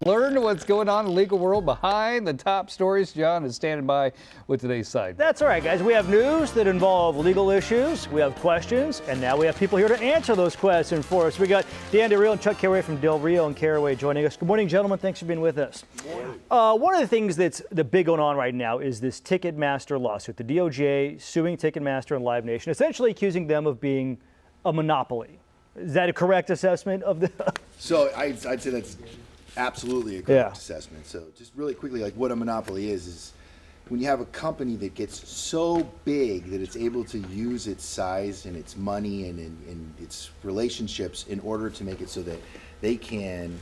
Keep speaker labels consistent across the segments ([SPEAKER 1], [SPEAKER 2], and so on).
[SPEAKER 1] Learn what's going on in the legal world behind the top stories. John is standing by with today's Sidebar.
[SPEAKER 2] That's all right, guys. We have news that involve legal issues. We have questions, and now we have people here to answer those questions for us. We got Dan Rio and Chuck Caraway from Rio and Caraway joining us. Good morning, gentlemen. Thanks for being with us. One of the things that's the big going on right now is this Ticketmaster lawsuit. The DOJ suing Ticketmaster and Live Nation, essentially accusing them of being a monopoly. Is that a correct assessment of the?
[SPEAKER 3] So I'd say that's absolutely a correct assessment. So just really quickly, like what a monopoly is when you have a company that gets so big that it's able to use its size and its money and its relationships in order to make it so that they can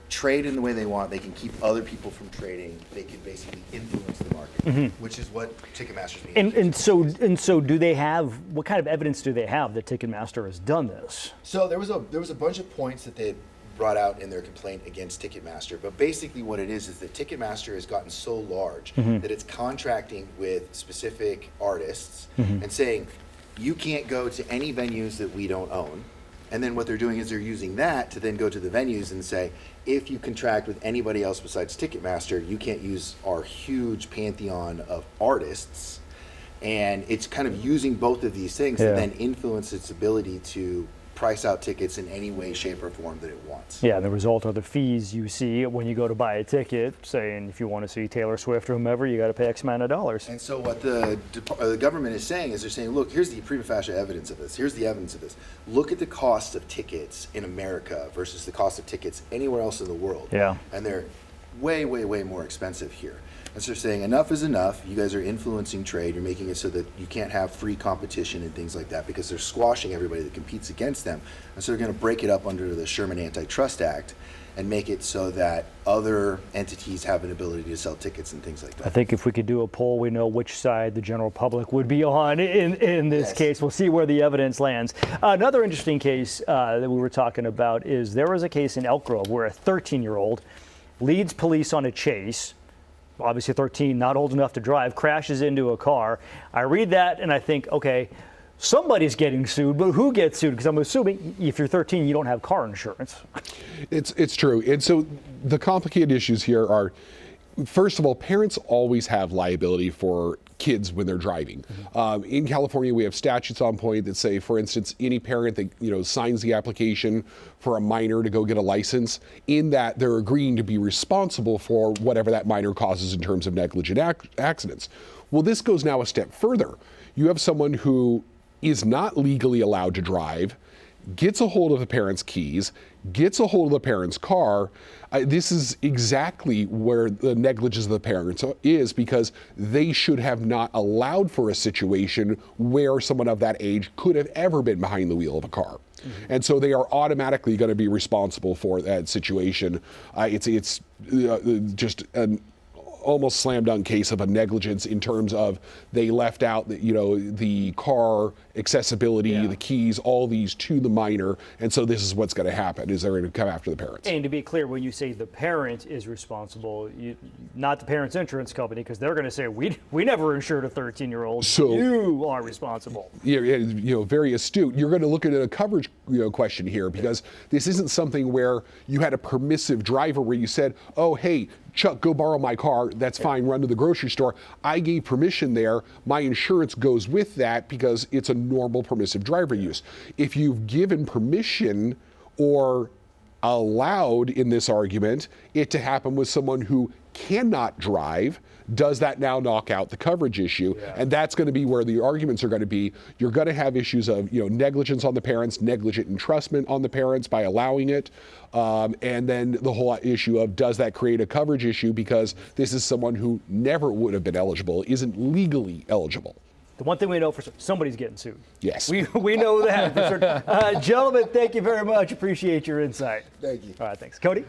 [SPEAKER 3] trade in the way they want, they can keep other people from trading, they can basically influence the market, which is what Ticketmaster's being.
[SPEAKER 2] And so do they have, what kind of evidence do they have that Ticketmaster has done this?
[SPEAKER 3] So there was a bunch of points that they brought out in their complaint against Ticketmaster, but basically what it is that Ticketmaster has gotten so large that it's contracting with specific artists and saying, you can't go to any venues that we don't own. And then what they're doing is they're using that to then go to the venues and say, if you contract with anybody else besides Ticketmaster, you can't use our huge pantheon of artists. And it's kind of using both of these things to then influence its ability to price out tickets in any way, shape, or form that it wants.
[SPEAKER 2] Yeah, and the result are the fees you see when you go to buy a ticket, saying if you want to see Taylor Swift or whomever, you got to pay X amount of dollars.
[SPEAKER 3] And so what the government is saying is they're saying, look, here's the prima facie evidence of this. Here's the evidence of this. Look at the cost of tickets in America versus the cost of tickets anywhere else in the world.
[SPEAKER 2] Yeah.
[SPEAKER 3] And they're way, way, way more expensive here. And so they're saying enough is enough. You guys are influencing trade. You're making it so that you can't have free competition and things like that because they're squashing everybody that competes against them. And so they're going to break it up under the Sherman Antitrust Act and make it so that other entities have an ability to sell tickets and things like that.
[SPEAKER 2] I think if we could do a poll, we know which side the general public would be on in this case. We'll see where the evidence lands. Another interesting case that we were talking about is there was a case in Elk Grove where a 13-year-old leads police on a chase. Obviously 13, not old enough to drive, crashes into a car. I read that and I think, okay, somebody's getting sued, but who gets sued? Because I'm assuming if you're 13, you don't have car insurance.
[SPEAKER 4] It's true. And so the complicated issues here are, first of all, parents always have liability for kids when they're driving. In California, we have statutes on point that say, for instance, any parent that signs the application for a minor to go get a license, in that they're agreeing to be responsible for whatever that minor causes in terms of negligent accidents. Well, this goes now a step further. You have someone who is not legally allowed to drive, gets a hold of the parent's keys, gets a hold of the parent's car. This is exactly where the negligence of the parents is, because they should have not allowed for a situation where someone of that age could have ever been behind the wheel of a car. And so they are automatically going to be responsible for that situation. It's just an almost slam dunk case of a negligence in terms of they left out the car accessibility, the keys, all these to the minor, and so this is what's going to happen, is they're going to come after the parents.
[SPEAKER 2] And to be clear, when you say the parent is responsible, not the parent's insurance company, because they're going to say we never insured a 13-year-old. So you are responsible.
[SPEAKER 4] Yeah, very astute. You're going to look at a coverage question here, because this isn't something where you had a permissive driver where you said, oh, hey, Chuck, go borrow my car. That's fine. Run to the grocery store. I gave permission there. My insurance goes with that because it's a normal permissive driver use. If you've given permission or allowed in this argument it to happen with someone who cannot drive, does that now knock out the coverage issue? And that's going to be where the arguments are going to be. You're going to have issues of negligence on the parents, negligent entrustment on the parents by allowing it, and then the whole issue of does that create a coverage issue because this is someone who never would have been eligible, isn't legally eligible.
[SPEAKER 2] The one thing we know for sure, somebody's getting sued.
[SPEAKER 4] Yes.
[SPEAKER 2] We know that for certain. Gentlemen, thank you very much. Appreciate your insight.
[SPEAKER 3] Thank you.
[SPEAKER 2] All right, thanks. Cody?